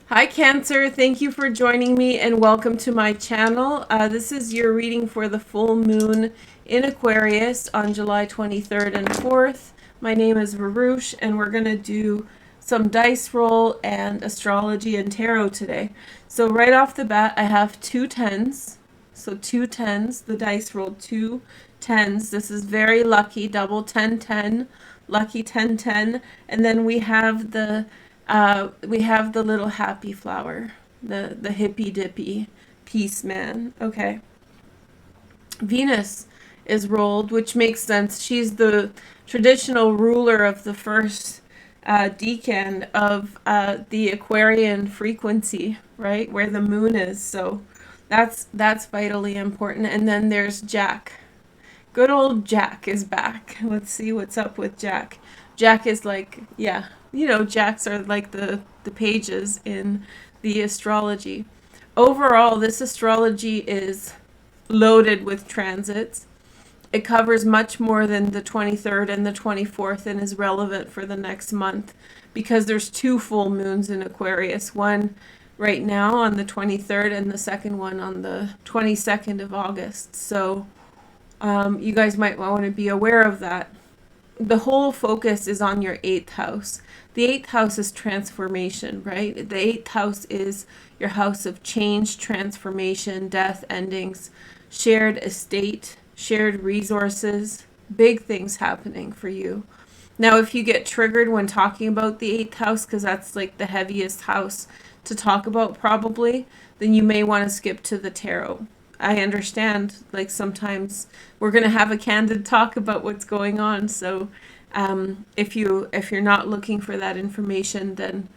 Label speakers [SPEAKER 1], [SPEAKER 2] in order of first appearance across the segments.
[SPEAKER 1] Hi Cancer, thank you for joining me and welcome to my channel. This is your reading for the full moon in Aquarius on July 23rd and 4th. My name is Veroosh and we're going to do some dice roll and astrology and tarot today. So right off the bat I have two tens. So two tens, the dice rolled two tens. This is very lucky, double 10-10, lucky 10-10. And then we have the little happy flower, the hippy dippy peace man. Okay. Venus is rolled, which makes sense. She's the traditional ruler of the first decan of the Aquarian frequency, right, where the moon is. So that's vitally important. And then there's Jack. Good old Jack is back. Let's see what's up with Jack. Jack is like, yeah, Jacks are like the pages in the astrology. Overall, this astrology is loaded with transits. It covers much more than the 23rd and the 24th and is relevant for the next month because there's two full moons in Aquarius. One right now on the 23rd and the second one on the 22nd of August. So you guys might want to be aware of that. The whole focus is on your 8th house. The 8th house is transformation, right? The 8th house is your house of change, transformation, death, endings, shared estate, shared resources, big things happening for you. Now, if you get triggered when talking about the 8th house, because that's like the heaviest house to talk about probably, then you may want to skip to the tarot. I understand, like sometimes we're going to have a candid talk about what's going on. So if you're not looking for that information, then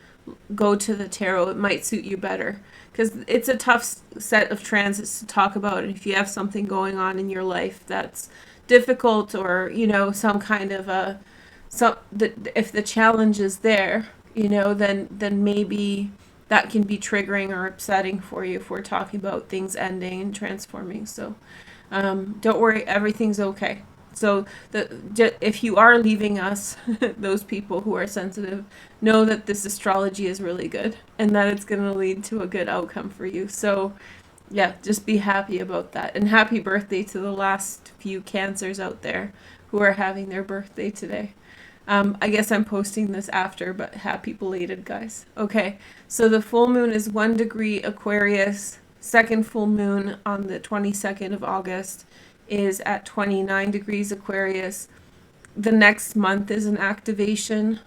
[SPEAKER 1] go to the tarot. It might suit you better because it's a tough set of transits to talk about. And if you have something going on in your life that's difficult, or some kind of if the challenge is there, then maybe that can be triggering or upsetting for you if we're talking about things ending and transforming. So don't worry, everything's okay. So if you are leaving us, those people who are sensitive, know that this astrology is really good and that it's going to lead to a good outcome for you. So yeah, just be happy about that. And happy birthday to the last few Cancers out there who are having their birthday today. I guess I'm posting this after, but happy belated, guys. Okay, so the full moon is 1 degree Aquarius. Second full moon on the 22nd of August is at 29 degrees Aquarius. The next month is an activation.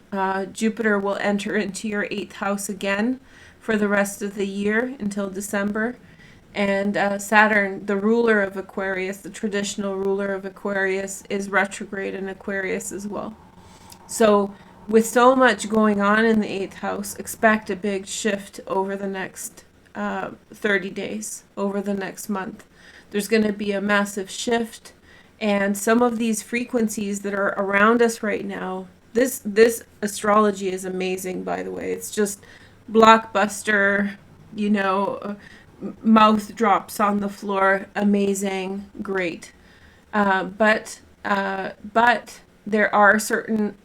[SPEAKER 1] Jupiter will enter into your 8th house again for the rest of the year until December. And Saturn, the ruler of Aquarius, the traditional ruler of Aquarius, is retrograde in Aquarius as well. So with so much going on in the 8th house, expect a big shift over the next 30 days, over the next month. There's going to be a massive shift, and some of these frequencies that are around us right now, this astrology is amazing, by the way. It's just blockbuster, mouth drops on the floor, amazing, great. But there are certain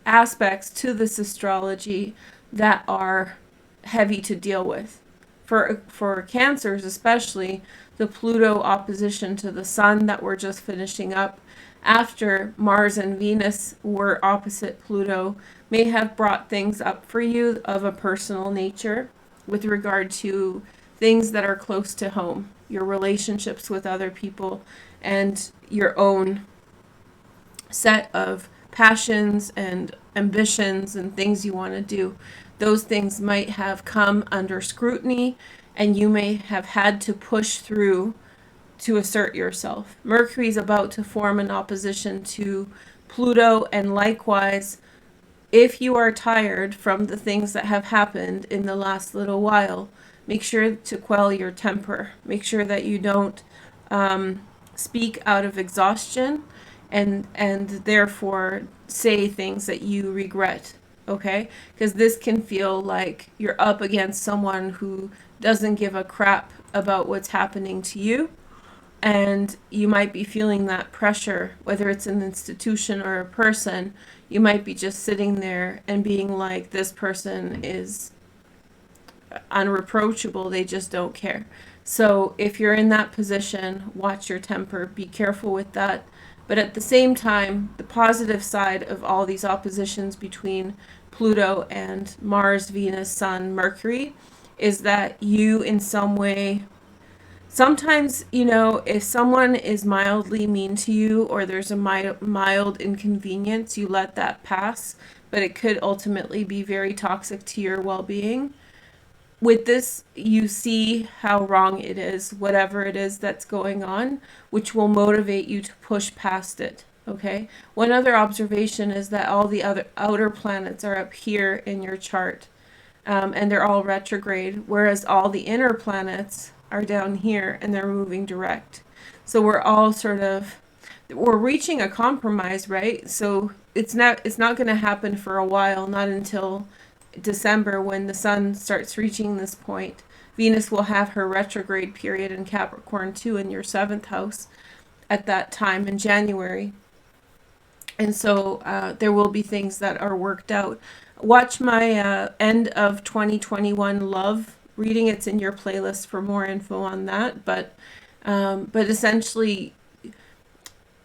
[SPEAKER 1] aspects to this astrology that are heavy to deal with. For Cancers especially, the Pluto opposition to the Sun that we're just finishing up after Mars and Venus were opposite Pluto may have brought things up for you of a personal nature with regard to things that are close to home, your relationships with other people, and your own set of passions and ambitions and things you want to do. Those things might have come under scrutiny, and you may have had to push through to assert yourself. Mercury is about to form an opposition to Pluto, and likewise, if you are tired from the things that have happened in the last little while, make sure to quell your temper. Make sure that you don't speak out of exhaustion and therefore say things that you regret, okay? Because this can feel like you're up against someone who doesn't give a crap about what's happening to you, and you might be feeling that pressure, whether it's an institution or a person. You might be just sitting there and being like, this person is unreproachable. They just don't care. So if you're in that position, watch your temper, be careful with that. But at the same time, the positive side of all these oppositions between Pluto and Mars, Venus, Sun, Mercury is that you in some way, sometimes, if someone is mildly mean to you or there's a mild inconvenience, you let that pass, but it could ultimately be very toxic to your well-being. With this, you see how wrong it is, whatever it is that's going on, which will motivate you to push past it. Okay. One other observation is that all the other outer planets are up here in your chart, and they're all retrograde, whereas all the inner planets are down here and they're moving direct. So we're reaching a compromise, right? So it's not going to happen for a while, not until December, when the sun starts reaching this point. Venus will have her retrograde period in Capricorn too, in your 7th house at that time in January. And so there will be things that are worked out. Watch my end of 2021 love reading. It's in your playlist for more info on that. But essentially,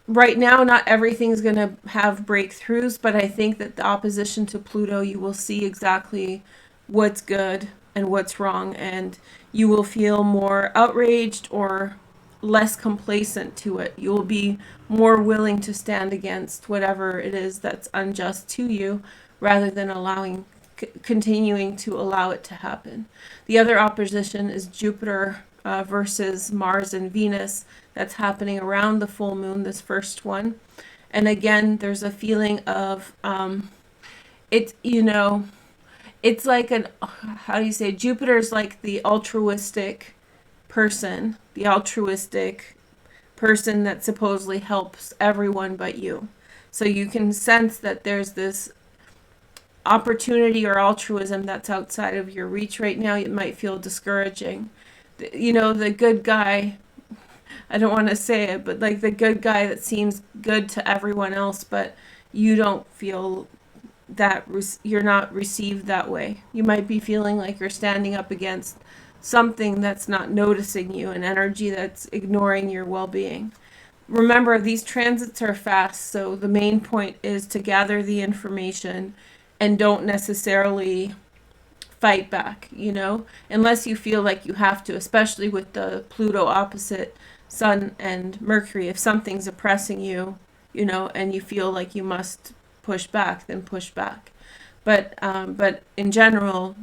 [SPEAKER 1] right now, not everything's going to have breakthroughs, but I think that the opposition to Pluto, you will see exactly what's good and what's wrong, and you will feel more outraged or less complacent to it. You will be more willing to stand against whatever it is that's unjust to you, rather than continuing to allow it to happen. The other opposition is Jupiter versus Mars and Venus. That's happening around the full moon, this first one. And again, there's a feeling of it's like how do you say, Jupiter's like the altruistic person that supposedly helps everyone but you. So you can sense that there's this opportunity or altruism that's outside of your reach right now. It might feel discouraging. The good guy, I don't want to say it, but like the good guy that seems good to everyone else, but you don't feel that you're not received that way. You might be feeling like you're standing up against something that's not noticing you, an energy that's ignoring your well-being. Remember, these transits are fast, so the main point is to gather the information and don't necessarily fight back, unless you feel like you have to, especially with the Pluto opposite Sun and Mercury. If something's oppressing you, and you feel like you must push back, then push back. But in general,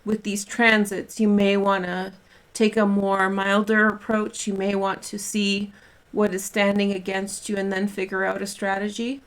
[SPEAKER 1] with these transits, you may want to take a more milder approach. You may want to see what is standing against you and then figure out a strategy.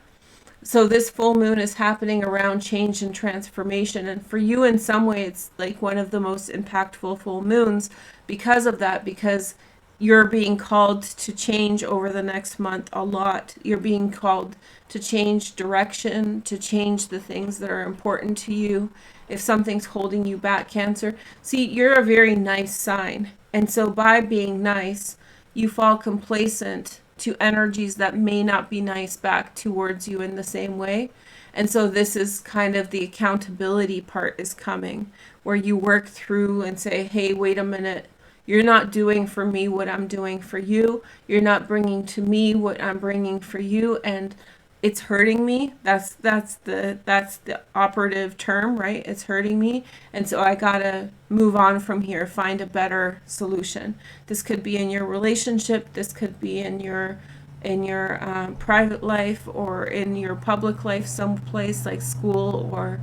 [SPEAKER 1] So this full moon is happening around change and transformation. And for you, in some way, it's like one of the most impactful full moons because of that, because you're being called to change over the next month a lot. You're being called to change direction, to change the things that are important to you. If something's holding you back, Cancer. See, you're a very nice sign. And so by being nice, you fall complacent to energies that may not be nice back towards you in the same way. And so this is kind of the accountability part is coming, where you work through and say, hey, wait a minute. You're not doing for me what I'm doing for you. You're not bringing to me what I'm bringing for you, and it's hurting me. That's the operative term, right? It's hurting me, and so I gotta move on from here, find a better solution. This could be in your relationship. This could be in your private life or in your public life, someplace like school, or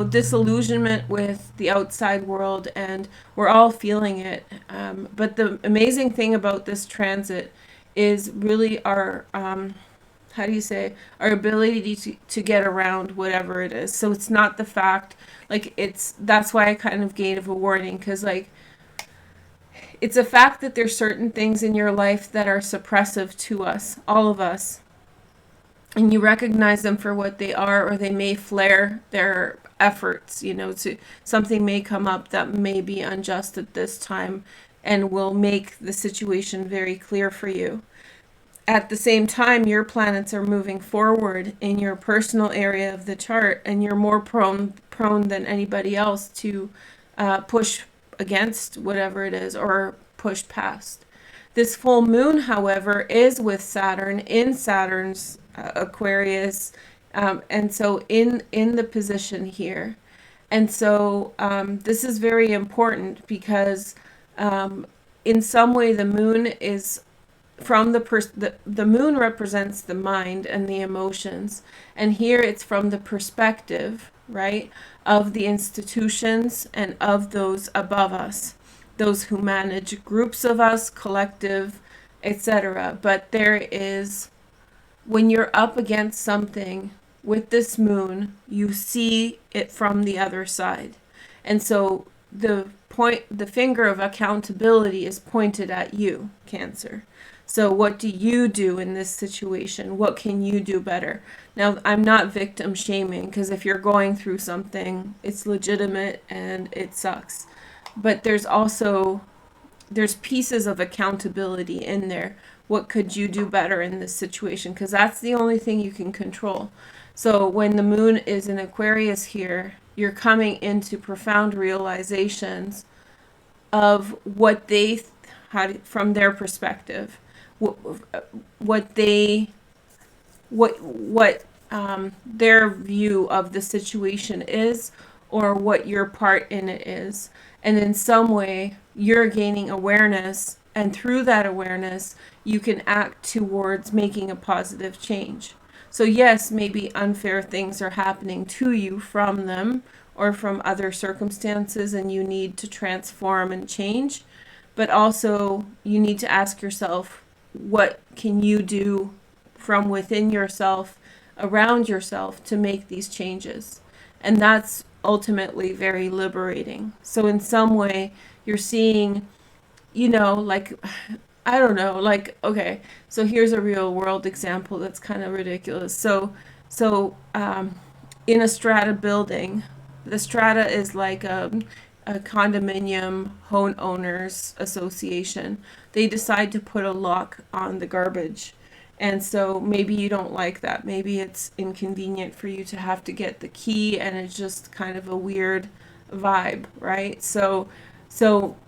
[SPEAKER 1] disillusionment with the outside world, and we're all feeling it. But the amazing thing about this transit is really our our ability to get around whatever it is. So it's not the fact, that's why I kind of gave a warning, because it's a fact that there's certain things in your life that are suppressive to us, all of us, and you recognize them for what they are, or they may flare their efforts, something may come up that may be unjust at this time and will make the situation very clear for you. At the same time, your planets are moving forward in your personal area of the chart, and you're more prone than anybody else to push against whatever it is or push past. This full moon, however, is with Saturn in Saturn's Aquarius, and so in the position here. And so this is very important because in some way the moon is from the moon represents the mind and the emotions, and here it's from the perspective, right, of the institutions and of those above us, those who manage groups of us, collective, etc. But there is, when you're up against something with this moon, you see it from the other side. And so the finger of accountability is pointed at you, Cancer. So what do you do in this situation? What can you do better? Now, I'm not victim shaming, because if you're going through something, it's legitimate and it sucks. But there's pieces of accountability in there. What could you do better in this situation? Because that's the only thing you can control. So when the moon is in Aquarius here, you're coming into profound realizations of what they had from their perspective, what their view of the situation is, or what your part in it is. And in some way, you're gaining awareness, and through that awareness, you can act towards making a positive change. So yes, maybe unfair things are happening to you from them or from other circumstances, and you need to transform and change. But also, you need to ask yourself, what can you do from within yourself, around yourself, to make these changes? And that's ultimately very liberating. So in some way, you're seeing, like, I don't know, like, okay, so here's a real world example that's kind of ridiculous. So in a strata building, the strata is like a condominium homeowners association. They decide to put a lock on the garbage. And so maybe you don't like that. Maybe it's inconvenient for you to have to get the key, and it's just kind of a weird vibe, right? So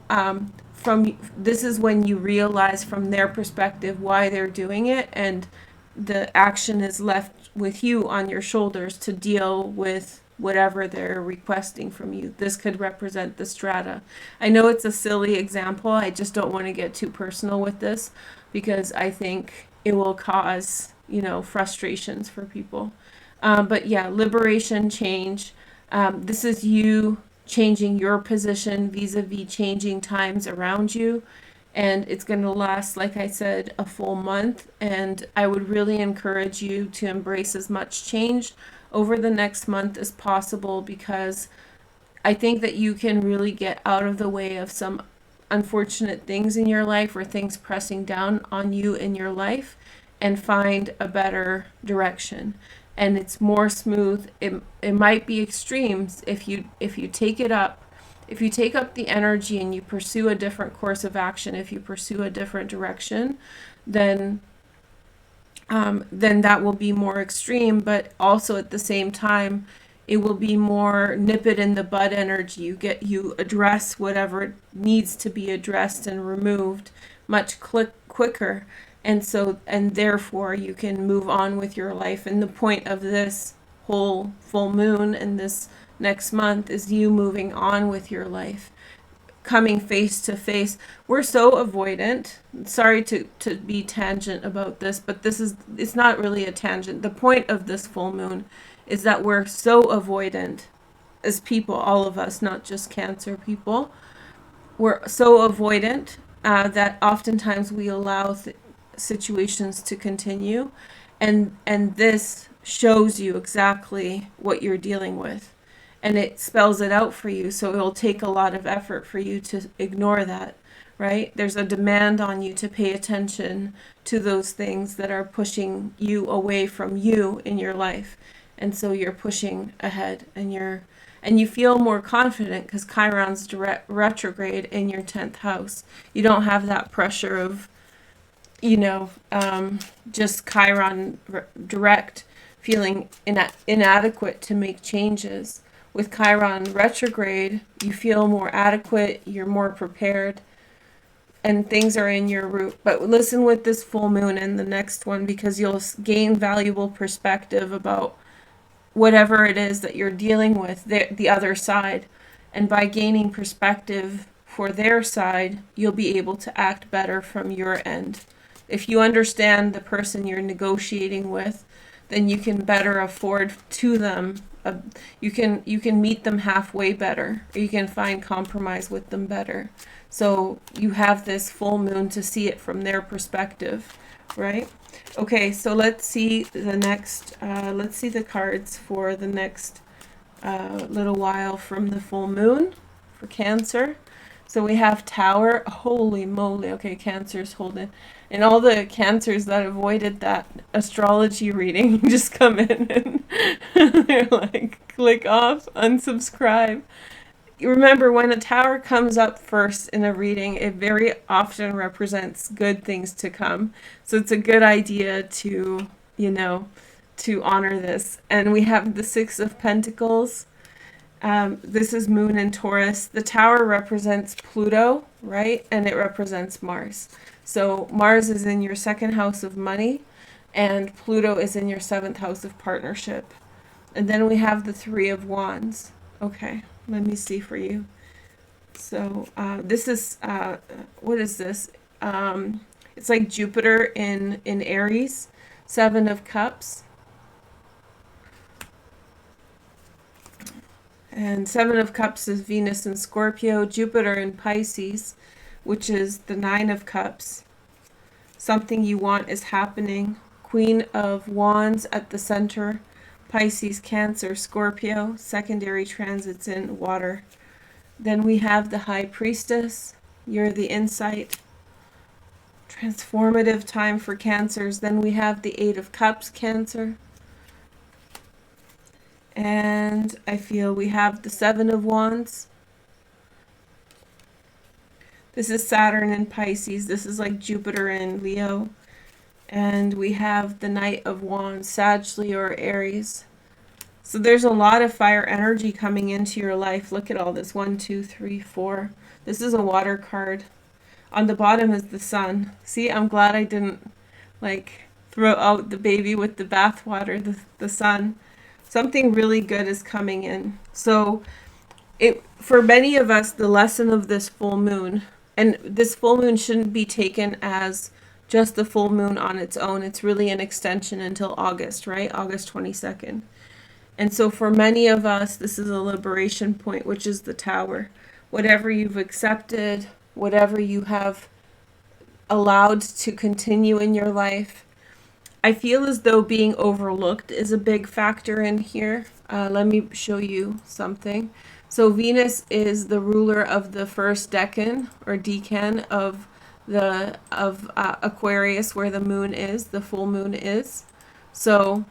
[SPEAKER 1] from this is when you realize from their perspective why they're doing it, and the action is left with you on your shoulders to deal with whatever they're requesting from you. This could represent the strata. I know it's a silly example. I just don't want to get too personal with this, because I think it will cause, frustrations for people. But yeah, liberation, change. This is you changing your position vis-a-vis changing times around you. And it's going to last, like I said, a full month. And I would really encourage you to embrace as much change over the next month as possible, because I think that you can really get out of the way of some unfortunate things in your life, or things pressing down on you in your life, and find a better direction. And it's more smooth. It might be extremes if you take it up. If you take up the energy and you pursue a different course of action, if you pursue a different direction, then that will be more extreme. But also at the same time, it will be more nip it in the bud energy. You address whatever needs to be addressed and removed much quicker. And therefore you can move on with your life. And the point of this whole full moon and this next month is you moving on with your life, coming face to face. We're so avoidant. Sorry to be tangent about this, but it's not really a tangent. The point of this full moon is that we're so avoidant as people, all of us, not just Cancer people. We're so avoidant that oftentimes we allow situations to continue, and this shows you exactly what you're dealing with, and it spells it out for you. So it'll take a lot of effort for you to ignore that, right? There's a demand on you to pay attention to those things that are pushing you away from you in your life. And so you're pushing ahead, and you feel more confident because Chiron's retrograde in your 10th house. You don't have that pressure of just Chiron direct, feeling inadequate to make changes. with Chiron retrograde, you feel more adequate, you're more prepared, and things are in your route. But listen with this full moon and the next one, because you'll gain valuable perspective about whatever it is that you're dealing with, the other side. And by gaining perspective for their side, you'll be able to act better from your end. If you understand the person you're negotiating with, then you can better afford to them. You can meet them halfway better, or you can find compromise with them better. So you have this full moon to see it from their perspective, right? Okay, so let's see the next. Let's see the cards for the next little while from the full moon for Cancer. So we have Tower. Holy moly. Okay, Cancer's holding. And all the Cancers that avoided that astrology reading just come in and they're like, click off, unsubscribe. You remember, when a Tower comes up first in a reading, it very often represents good things to come. So it's a good idea to, to honor this. And we have the Six of Pentacles. This is Moon in Taurus. The Tower represents Pluto, right? And it represents Mars. So Mars is in your second house of money, and Pluto is in your seventh house of partnership. And then we have the Three of Wands. Okay, let me see for you. So this is, what is this? It's like Jupiter in Aries, Seven of Cups. And Seven of Cups is Venus in Scorpio, Jupiter in Pisces, which is the Nine of Cups. Something you want is happening. Queen of Wands at the center, Pisces, Cancer, Scorpio, secondary transits in water. Then we have the High Priestess. You're the insight. Transformative time for Cancers. Then we have the Eight of Cups, Cancer. And I feel we have the Seven of Wands. This is Saturn in Pisces. This is like Jupiter in Leo. And we have the Knight of Wands, Sag, Leo, or Aries. So there's a lot of fire energy coming into your life. Look at all this. 1, 2, 3, 4. This is a water card. On the bottom is the Sun. See, I'm glad I didn't throw out the baby with the bathwater, the Sun. Something really good is coming in. So for many of us, the lesson of this full moon, and this full moon shouldn't be taken as just the full moon on its own. It's really an extension until August, right? August 22nd. And so for many of us, this is a liberation point, which is the Tower. Whatever you've accepted, whatever you have allowed to continue in your life, I feel as though being overlooked is a big factor in here. Let me show you something. So Venus is the ruler of the first decan or decan of Aquarius, where the moon is, the full moon is. So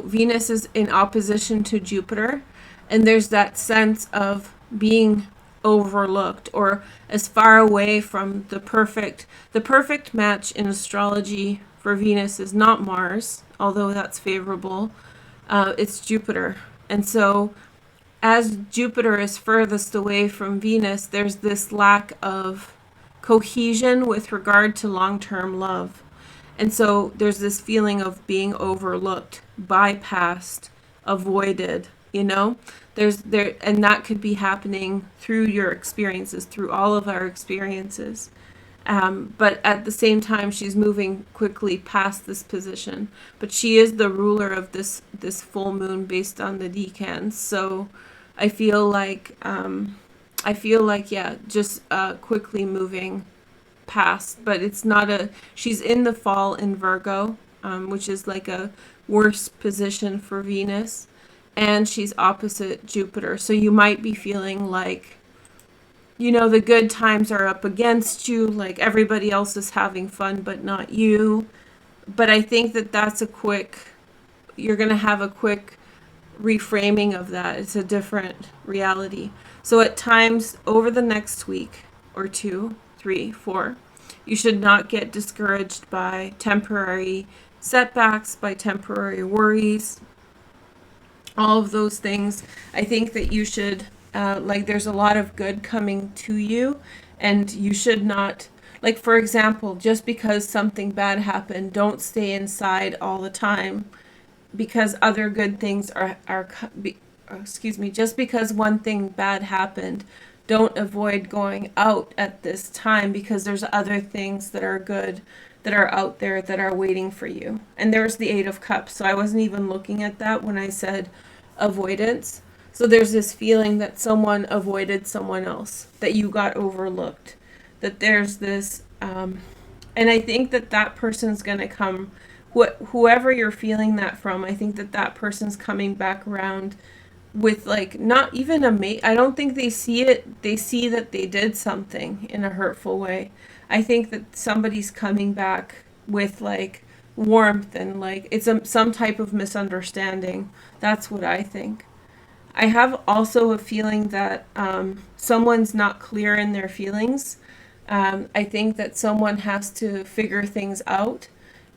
[SPEAKER 1] Venus is in opposition to Jupiter, and there's that sense of being overlooked or as far away from the perfect match in astrology for Venus is not Mars, although that's favorable. It's Jupiter. And so as Jupiter is furthest away from Venus, there's this lack of cohesion with regard to long-term love. And so there's this feeling of being overlooked, bypassed, avoided, and that could be happening through your experiences, through all of our experiences. But at the same time, she's moving quickly past this position. But she is the ruler of this full moon based on the decans. So I feel like, just quickly moving past. But it's not she's in the fall in Virgo, which is like a worse position for Venus. And she's opposite Jupiter. So you might be feeling like, the good times are up against you, like everybody else is having fun, but not you. But I think that's you're going to have a quick reframing of that. It's a different reality. So at times over the next week or 2, 3, 4, you should not get discouraged by temporary setbacks, by temporary worries. all of those things. I think that you should, like, there's a lot of good coming to you, and you should not, like, for example, just because something bad happened, don't stay inside all the time because other good things excuse me, just because one thing bad happened, don't avoid going out at this time because there's other things that are good that are out there that are waiting for you. And there's the Eight of Cups. So I wasn't even looking at that when I said avoidance. So there's this feeling that someone avoided someone else, that you got overlooked, that there's this, and I think that that person's going to come, whoever you're feeling that from, I think that that person's coming back around with, like, not even a mate. I don't think they see it. They see that they did something in a hurtful way. I think that somebody's coming back with, like, warmth and, like, it's some type of misunderstanding. That's what I think. I have also a feeling that someone's not clear in their feelings. I think that someone has to figure things out.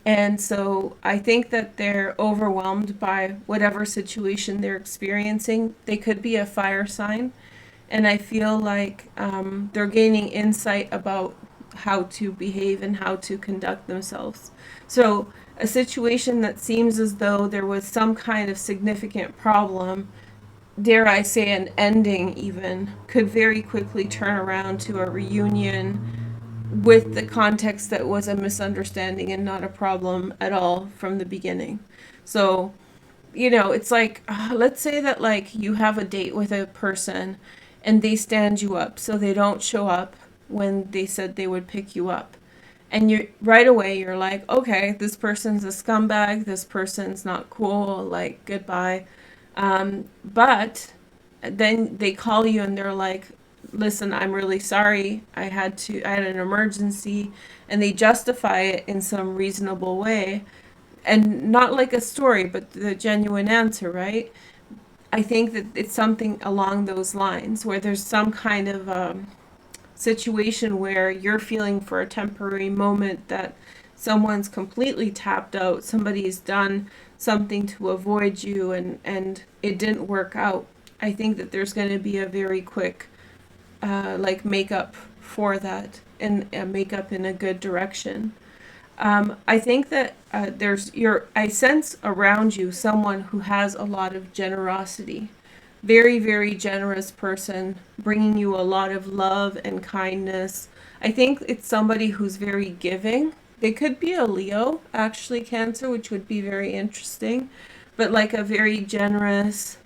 [SPEAKER 1] And so I think that they're overwhelmed by whatever situation they're experiencing. They could be a fire sign. And I feel like they're gaining insight about how to behave and how to conduct themselves. So a situation that seems as though there was some kind of significant problem, dare I say an ending even, could very quickly turn around to a reunion with the context that was a misunderstanding and not a problem at all from the beginning. So, you know, it's like, let's say that, like, you have a date with a person and they stand you up, so they don't show up when they said they would pick you up. And you right away you're like, okay, this person's a scumbag, this person's not cool, like, goodbye. But then they call you and they're like, listen, I'm really sorry. I had an emergency, and they justify it in some reasonable way, and not like a story, but the genuine answer, right? I think that it's something along those lines where there's some kind of situation where you're feeling for a temporary moment that someone's completely tapped out, somebody's done something to avoid you, and it didn't work out. I think that there's going to be a very quick like makeup for that, and makeup in a good direction. I think that I sense around you someone who has a lot of generosity, very, very generous person, bringing you a lot of love and kindness. I think it's somebody who's very giving. They could be a Leo, actually, Cancer, which would be very interesting, but like a very generous,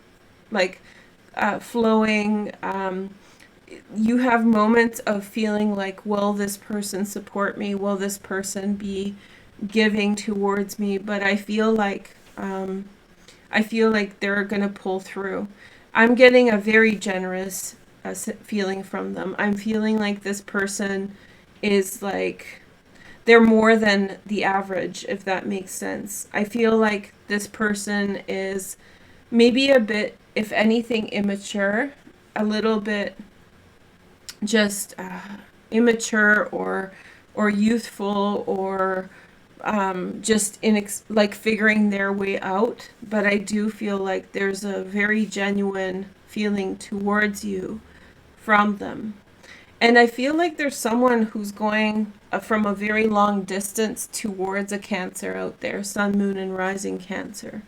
[SPEAKER 1] like flowing. You have moments of feeling like, will this person support me? Will this person be giving towards me? But I feel like they're gonna pull through. I'm getting a very generous feeling from them. I'm feeling like this person is like, they're more than the average, if that makes sense. I feel like this person is maybe a bit, if anything, immature, a little bit just immature or youthful, or just like figuring their way out. But I do feel like there's a very genuine feeling towards you from them. And I feel like there's someone who's going from a very long distance towards a Cancer out there, Sun, Moon, and Rising Cancer.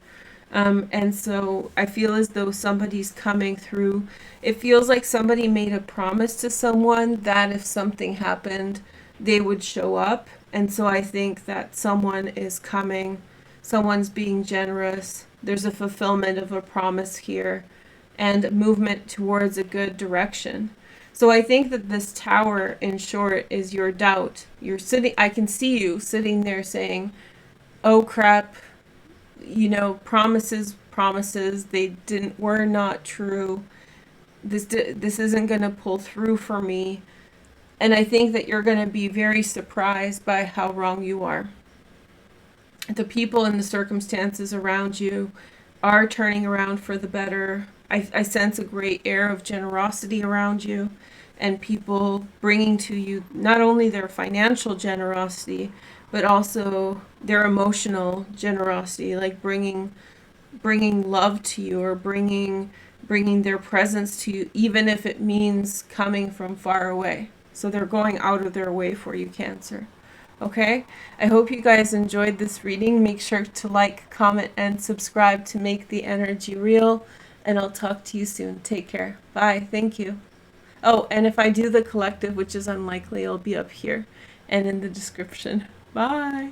[SPEAKER 1] And so I feel as though somebody's coming through. It feels like somebody made a promise to someone that if something happened, they would show up. And so I think that someone is coming, someone's being generous. There's a fulfillment of a promise here and movement towards a good direction. So I think that this Tower, in short, is your doubt. You're sitting, I can see you sitting there saying, oh crap, you know, promises, they were not true. This isn't going to pull through for me. And I think that you're going to be very surprised by how wrong you are. The people and the circumstances around you are turning around for the better. I sense a great air of generosity around you, and people bringing to you not only their financial generosity, but also their emotional generosity, like bringing bringing love to you, or bringing their presence to you, even if it means coming from far away. So they're going out of their way for you, Cancer. Okay? I hope you guys enjoyed this reading. Make sure to like, comment, and subscribe to make the energy real. And I'll talk to you soon. Take care. Bye. Thank you. Oh, and if I do the collective, which is unlikely, it'll be up here and in the description. Bye.